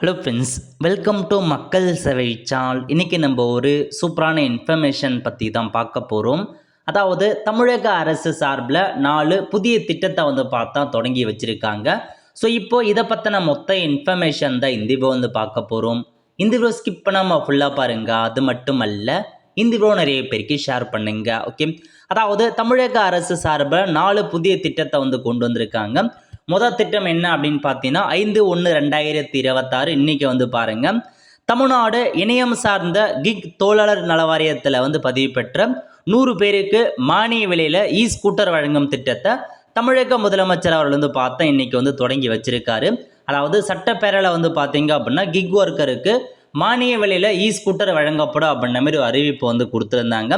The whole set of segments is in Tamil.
ஹலோ ஃப்ரெண்ட்ஸ், வெல்கம் டு மக்கள் சேவை சேனல். இன்றைக்கி நம்ம ஒரு சூப்பரான இன்ஃபர்மேஷன் பற்றி தான் பார்க்க போகிறோம். அதாவது தமிழக அரசு சார்பில் 4 புதிய திட்டத்தை பார்த்தா தொடங்கி வச்சுருக்காங்க. ஸோ இப்போது இதை பற்றின மொத்த இன்ஃபர்மேஷன் தான் இந்த வீடியோ பார்க்க போகிறோம். இந்த வீடியோ ஸ்கிப் பண்ணாமல் ஃபுல்லாக பாருங்கள். அது மட்டும் அல்ல, இந்த வீடியோ நிறைய பேருக்கு ஷேர் பண்ணுங்க. ஓகே, அதாவது தமிழக அரசு சார்பில் 4 புதிய திட்டத்தை கொண்டு வந்திருக்காங்க. முதல் திட்டம் என்ன அப்படின்னு பார்த்தீங்கன்னா 5/1/2026 இன்னைக்கு பாருங்கள், தமிழ்நாடு இணையம் சார்ந்த கிக் தோழர் நல வாரியத்தில் பதிவு பெற்ற 100 பேருக்கு மானிய விலையில் ஸ்கூட்டர் வழங்கும் திட்டத்தை தமிழக முதலமைச்சர் அவர்கள் பார்த்தா இன்னைக்கு தொடங்கி வச்சிருக்காரு. அதாவது சட்டப்பேரவையில் பார்த்தீங்க அப்படின்னா கிக் ஒர்க்கருக்கு மானிய விலையில் ஸ்கூட்டர் வழங்கப்படும் அப்படின்ற மாதிரி ஒரு அறிவிப்பு கொடுத்துருந்தாங்க.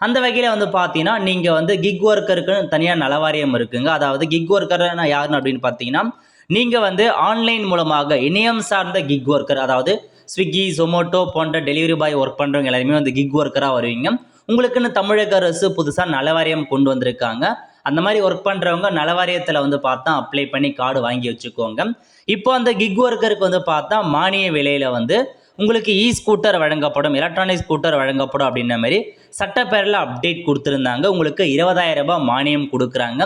அந்த வகையில் பார்த்தீங்கன்னா நீங்கள் கிக் ஒர்க்கருக்குன்னு தனியாக நலவாரியம் இருக்குங்க. அதாவது கிக் ஒர்க்கர்னா யாருன்னு அப்படின்னு பார்த்தீங்கன்னா, நீங்கள் ஆன்லைன் மூலமாக இணையம் சார்ந்த கிக் ஒர்க்கர், அதாவது ஸ்விக்கி, ஜொமோட்டோ போன்ற டெலிவரி பாய் ஒர்க் பண்ணுறவங்க எல்லாருமே கிக் ஒர்க்கராக வருவீங்க. உங்களுக்குன்னு தமிழக அரசு புதுசாக நலவாரியம் கொண்டு வந்திருக்காங்க. அந்த மாதிரி ஒர்க் பண்ணுறவங்க நலவாரியத்தில் பார்த்தா அப்ளை பண்ணி கார்டு வாங்கி வச்சுக்கோங்க. இப்போ அந்த கிக் ஒர்க்கருக்கு பார்த்தா மானிய விலையில் உங்களுக்கு ஸ்கூட்டர் வழங்கப்படும், எலக்ட்ரானிக் ஸ்கூட்டர் வழங்கப்படும் அப்படின்ற மாதிரி சட்டப்பேரவையில் அப்டேட் கொடுத்துருந்தாங்க. உங்களுக்கு 20,000 ரூபாய் மானியம் கொடுக்குறாங்க.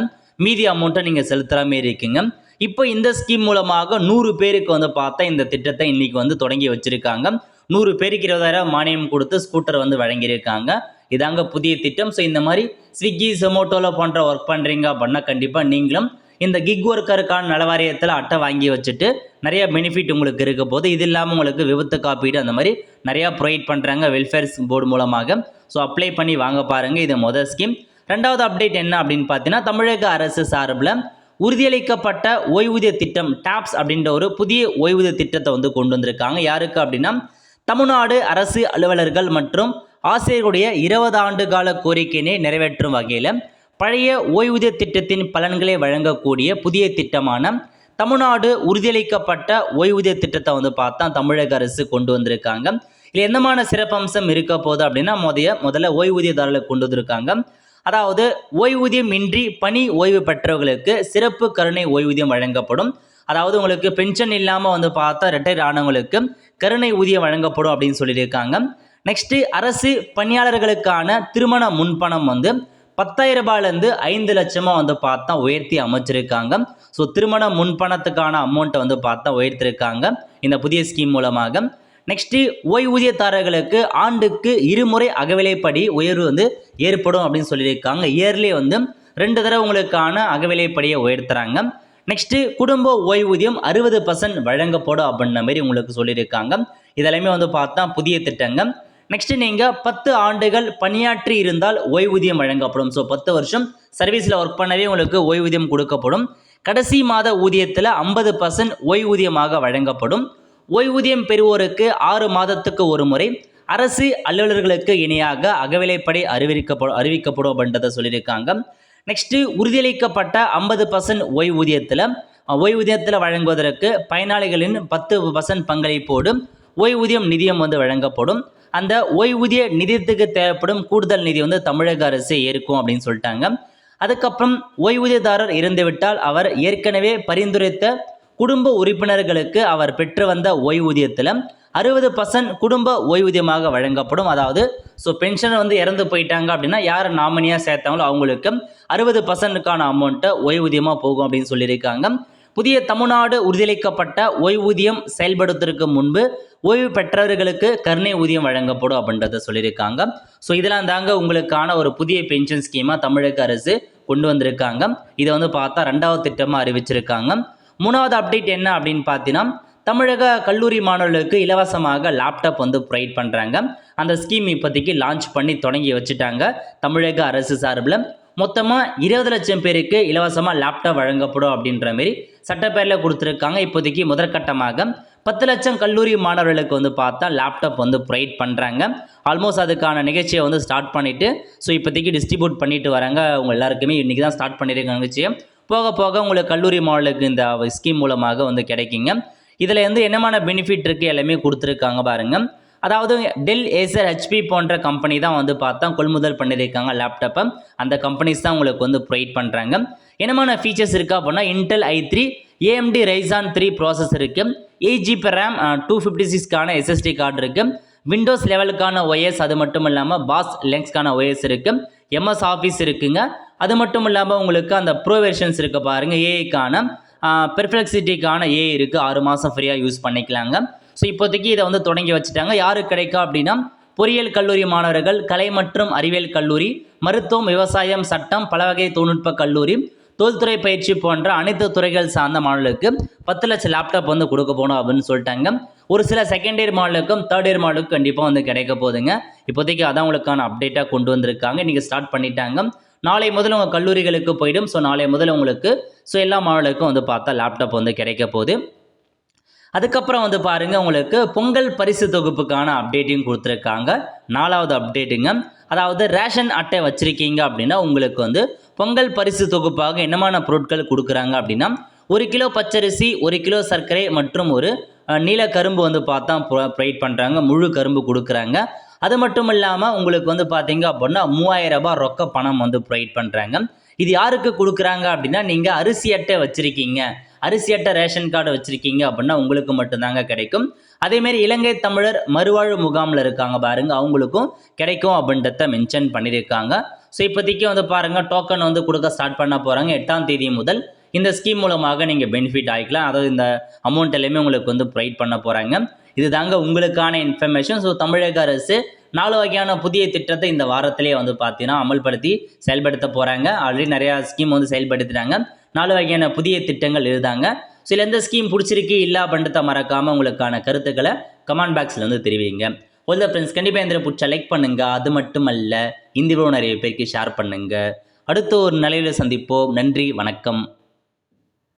மீதி அமௌண்ட்டை நீங்கள் செலுத்துகிற மாரி இருக்குங்க. இப்போ இந்த ஸ்கீம் மூலமாக 100 பேருக்கு பார்த்தா இந்த திட்டத்தை இன்றைக்கி தொடங்கி வச்சுருக்காங்க. 100 பேருக்கு 20,000 மானியம் கொடுத்து ஸ்கூட்டர் வழங்கியிருக்காங்க. இதாங்க புதிய திட்டம். ஸோ இந்த மாதிரி ஸ்விக்கி, ஜொமோட்டோவில் போன்ற ஒர்க் பண்ணுறீங்க அப்படின்னா கண்டிப்பாக நீங்களும் இந்த கிக் ஒர்க்கருக்கான நலவாரியத்தில் அட்டை வாங்கி வச்சுட்டு நிறைய பெனிஃபிட் உங்களுக்கு இருக்க போது. இது இல்லாமல் உங்களுக்கு விபத்து காப்பீடு அந்த மாதிரி நிறையா ப்ரொவைட் பண்ணுறாங்க வெல்ஃபேர் போர்டு மூலமாக. ஸோ அப்ளை பண்ணி வாங்க பாருங்கள். இது முதல் ஸ்கீம். ரெண்டாவது அப்டேட் என்ன அப்படின்னு பார்த்தீங்கன்னா, தமிழக அரசு சார்பில் உறுதியளிக்கப்பட்ட ஓய்வூதிய திட்டம் டாப்ஸ் அப்படின்ற ஒரு புதிய ஓய்வூதிய திட்டத்தை கொண்டு வந்திருக்காங்க. யாருக்கு அப்படின்னா, தமிழ்நாடு அரசு அலுவலர்கள் மற்றும் ஆசிரியர்களுடைய 20 ஆண்டு கால கோரிக்கையினை நிறைவேற்றும் வகையில் பழைய ஓய்வூதிய திட்டத்தின் பலன்களை வழங்கக்கூடிய புதிய திட்டமான தமிழ்நாடு உறுதியளிக்கப்பட்ட ஓய்வூதிய திட்டத்தை பார்த்தா தமிழக அரசு கொண்டு வந்திருக்காங்க. இதில் என்னமான சிறப்பம்சம் இருக்க போகுது அப்படின்னா, முதல்ல ஓய்வூதியதாரர்களுக்கு கொண்டு வந்திருக்காங்க. அதாவது ஓய்வூதியம் இன்றி பணி ஓய்வு பெற்றவர்களுக்கு சிறப்பு கருணை ஓய்வூதியம் வழங்கப்படும். அதாவது உங்களுக்கு பென்ஷன் இல்லாமல் பார்த்தா ரிட்டையர் ஆனவங்களுக்கு கருணை ஊதியம் வழங்கப்படும் அப்படின்னு சொல்லியிருக்காங்க. நெக்ஸ்ட்டு அரசு பணியாளர்களுக்கான திருமண முன்பணம் 10,000 ரூபாயிலேருந்து 5 லட்சமாக பார்த்தா உயர்த்தி அமைச்சிருக்காங்க. ஸோ திருமண முன்பணத்துக்கான அமௌண்ட்டை பார்த்தா உயர்த்திருக்காங்க இந்த புதிய ஸ்கீம் மூலமாக. நெக்ஸ்ட்டு ஓய்வூதியதாரர்களுக்கு ஆண்டுக்கு 2 முறை அகவிலைப்படி உயர்வு ஏற்படும் அப்படின்னு சொல்லியிருக்காங்க. இயர்லி 2 தடவை உங்களுக்கான அகவிலைப்படியை உயர்த்துறாங்க. நெக்ஸ்ட்டு குடும்ப ஓய்வூதியம் 60% வழங்கப்படும் அப்படின்ற மாதிரி உங்களுக்கு சொல்லியிருக்காங்க. இதெல்லாமே பார்த்தா புதிய திட்டங்கள். நெக்ஸ்ட் நீங்கள் 10 ஆண்டுகள் பணியாற்றி இருந்தால் ஓய்வூதியம் வழங்கப்படும். ஸோ 10 வருஷம் சர்வீஸில் ஒர்க் பண்ணவே உங்களுக்கு ஓய்வூதியம் கொடுக்கப்படும். கடைசி மாத ஊதியத்தில் 50% ஓய்வூதியமாக வழங்கப்படும். ஓய்வூதியம் பெறுவோருக்கு 6 மாதத்துக்கு ஒரு முறை அரசு அலுவலர்களுக்கு இணையாக அகவிலைப்படி அறிவிக்கப்படும் அப்படின்றத சொல்லியிருக்காங்க. நெக்ஸ்ட்டு உறுதியளிக்கப்பட்ட 50% ஓய்வூதியத்தில் வழங்குவதற்கு பயனாளிகளின் 10% பங்களிப்போடு ஓய்வூதியம் நிதியம் வழங்கப்படும். அந்த ஓய்வூதிய நிதியத்துக்கு தேவைப்படும் கூடுதல் நிதி தமிழக அரசு ஏற்கும் அப்படின்னு சொல்லிட்டாங்க. அதுக்கப்புறம் ஓய்வூதியதாரர் இறந்துவிட்டால் அவர் ஏற்கனவே பரிந்துரைத்த குடும்ப உறுப்பினர்களுக்கு அவர் பெற்று வந்த ஓய்வூதியத்தில் 60% குடும்ப ஓய்வூதியமாக வழங்கப்படும். அதாவது ஸோ பென்ஷன் இறந்து போயிட்டாங்க அப்படின்னா யார் நாமினியாக சேர்த்தாங்களோ அவங்களுக்கு 60%க்கான அமௌண்ட்டை ஓய்வூதியமாக போகும் அப்படின்னு சொல்லியிருக்காங்க. புதிய தமிழ்நாடு உறுதியளிக்கப்பட்ட ஓய்வூதியம் செயல்படுத்துவதற்கு முன்பு ஓய்வு பெற்றவர்களுக்கு கருணை ஊதியம் வழங்கப்படும் அப்படின்றத சொல்லியிருக்காங்க. ஸோ இதெல்லாம் தாங்க உங்களுக்கான ஒரு புதிய பென்ஷன் ஸ்கீமாக தமிழக அரசு கொண்டு வந்திருக்காங்க. இதை பார்த்தா 2வது திட்டமாக அறிவிச்சிருக்காங்க. 3வது அப்டேட் என்ன அப்படின்னு பார்த்தீங்கன்னா, தமிழக கல்லூரி மாணவர்களுக்கு இலவசமாக லேப்டாப் ப்ரொவைட் பண்ணுறாங்க. அந்த ஸ்கீம் இப்போதைக்கு லான்ச் பண்ணி தொடங்கி வச்சுட்டாங்க தமிழக அரசு சார்பில். மொத்தமாக 20 லட்சம் பேருக்கு இலவசமாக லேப்டாப் வழங்கப்படும் அப்படின்ற மாரி சட்டப்பேரவையில் கொடுத்துருக்காங்க. இப்போதைக்கு முதற்கட்டமாக 10 லட்சம் கல்லூரி மாணவர்களுக்கு பார்த்தா லேப்டாப் ப்ரொவைட் பண்ணுறாங்க. ஆல்மோஸ்ட் அதுக்கான நிகழ்ச்சியை ஸ்டார்ட் பண்ணிவிட்டு ஸோ இப்போதைக்கு டிஸ்ட்ரிபியூட் பண்ணிட்டு வராங்க. உங்கள் எல்லாருக்குமே இன்றைக்கி தான் ஸ்டார்ட் பண்ணியிருக்காங்க நிகழ்ச்சியை. போக போக உங்களுக்கு கல்லூரி மாணவர்களுக்கு இந்த ஸ்கீம் மூலமாக கிடைக்குங்க. இதில் என்னமான பெனிஃபிட் இருக்குது எல்லாமே கொடுத்துருக்காங்க பாருங்கள். அதாவது டெல், ஏசர், ஹெச்பி போன்ற கம்பெனி தான் பார்த்தா கொள்முதல் பண்ணியிருக்காங்க லேப்டாப்பை. அந்த கம்பெனிஸ் தான் உங்களுக்கு ப்ரொவைட் பண்ணுறாங்க. என்னமான ஃபீச்சர்ஸ் இருக்குது அப்படின்னா Intel i3 AMD Ryzen 3 processor இருக்குது, 8GB RAM 256க்கான SSD கார்டு இருக்குது, விண்டோஸ் லெவலுக்கான OS, அது மட்டும் இல்லாமல் பாஸ் லென்ஸ்க்கான OS இருக்குது, MS ஆஃபீஸ் இருக்குங்க. அது மட்டும் இல்லாமல் உங்களுக்கு அந்த ப்ரோ வெர்ஷன்ஸ் இருக்குது பாருங்கள், ஏஐக்கான பெர்ஃப்ளெக்சிட்டிக்கான ஏஐ இருக்குது, 6 மாதம் ஃப்ரீயாக யூஸ் பண்ணிக்கலாங்க. ஸோ இப்போதைக்கு இதை வந்து தொடங்கி வச்சுட்டாங்க. யாருக்கு கிடைக்கும் அப்படின்னா பொறியியல் கல்லூரி மாணவர்கள், கலை மற்றும் அறிவியல் கல்லூரி, மருத்துவம், விவசாயம், சட்டம், பல வகை தொழில்நுட்ப கல்லூரி, தொழில்துறை பயிற்சி போன்ற அனைத்து துறைகள் சார்ந்த மாணவர்களுக்கு 10 லட்சம் லேப்டாப் வந்து கொடுக்க போகணும் அப்படின்னு சொல்லிட்டாங்க. ஒரு சில செகண்ட் இயர் மாடலுக்கும் தேர்ட் இயர் மாடலுக்கும் கண்டிப்பாக வந்து கிடைக்க போகுதுங்க. இப்போதைக்கு அதான் உங்களுக்கான அப்டேட்டாக கொண்டு வந்திருக்காங்க. நீங்கள் ஸ்டார்ட் பண்ணிட்டாங்க. நாளை முதல் உங்கள் கல்லூரிகளுக்கு போயிடும். ஸோ நாளை முதல் உங்களுக்கு எல்லா மாணவர்களுக்கும் வந்து பார்த்தா லேப்டாப் வந்து கிடைக்க போகுது. அதுக்கப்புறம் வந்து பாருங்கள், உங்களுக்கு பொங்கல் பரிசு தொகுப்புக்கான அப்டேட்டையும் கொடுத்துருக்காங்க. 4வது அப்டேட்டுங்க. அதாவது ரேஷன் அட்டை வச்சுருக்கீங்க அப்படின்னா உங்களுக்கு வந்து பொங்கல் பரிசு தொகுப்பாக என்னமான பொருட்கள் கொடுக்குறாங்க அப்படின்னா 1 கிலோ பச்சரிசி, 1 கிலோ சர்க்கரை மற்றும் ஒரு நீல கரும்பு வந்து பார்த்தா ப்ரொவைட் பண்ணுறாங்க. முழு கரும்பு கொடுக்குறாங்க. அது மட்டும் இல்லாமல் உங்களுக்கு வந்து பார்த்தீங்க அப்படின்னா 3000 ரூபாய் ரொக்க பணம் வந்து ப்ரொவைட் பண்ணுறாங்க. இது யாருக்கு கொடுக்குறாங்க அப்படின்னா நீங்கள் அரிசி அட்டை வச்சுருக்கீங்க, அரிசி அட்டை ரேஷன் கார்டு வச்சுருக்கீங்க அப்படின்னா உங்களுக்கு மட்டும்தாங்க கிடைக்கும். அதேமாரி இலங்கை தமிழர் மறுவாழ்வு முகாமில் இருக்காங்க பாருங்கள், அவங்களுக்கும் கிடைக்கும் அப்படின்றத மென்ஷன் பண்ணியிருக்காங்க. ஸோ இப்போதைக்கு வந்து பாருங்கள், டோக்கன் வந்து கொடுக்க ஸ்டார்ட் பண்ண போகிறாங்க. 8ஆம் தேதி முதல் இந்த ஸ்கீம் மூலமாக நீங்கள் பெனிஃபிட் ஆகிக்கலாம். அதாவது இந்த அமௌண்ட் எல்லாமே உங்களுக்கு வந்து ப்ரொவைட் பண்ண போகிறாங்க. இது தாங்க உங்களுக்கான இன்ஃபர்மேஷன். ஸோ தமிழக அரசு 4 வகையான புதிய திட்டத்தை இந்த வாரத்திலே வந்து பார்த்தீங்கன்னா அமல்படுத்தி செயல்படுத்த போகிறாங்க. ஆல்ரெடி நிறையா ஸ்கீம் வந்து செயல்படுத்தினாங்க. 4 வகையான புதிய திட்டங்கள் இருந்தாங்க. ஸோ எந்த ஸ்கீம் பிடிச்சிருக்கு இல்லை அப்படின்றத மறக்காமல் உங்களுக்கான கருத்துக்களை கமெண்ட் பாக்ஸில் வந்து தெரிவிங்க. ஒல்ல ஃப்ரெண்ட்ஸ், கண்டிப்பாக இந்த பிடிச்சா லைக் பண்ணுங்கள். அது மட்டும் அல்ல, இந்த வீடியோ நிறைய பேருக்கு ஷேர் பண்ணுங்கள். அடுத்த ஒரு நிலையில் சந்திப்போம். நன்றி, வணக்கம்.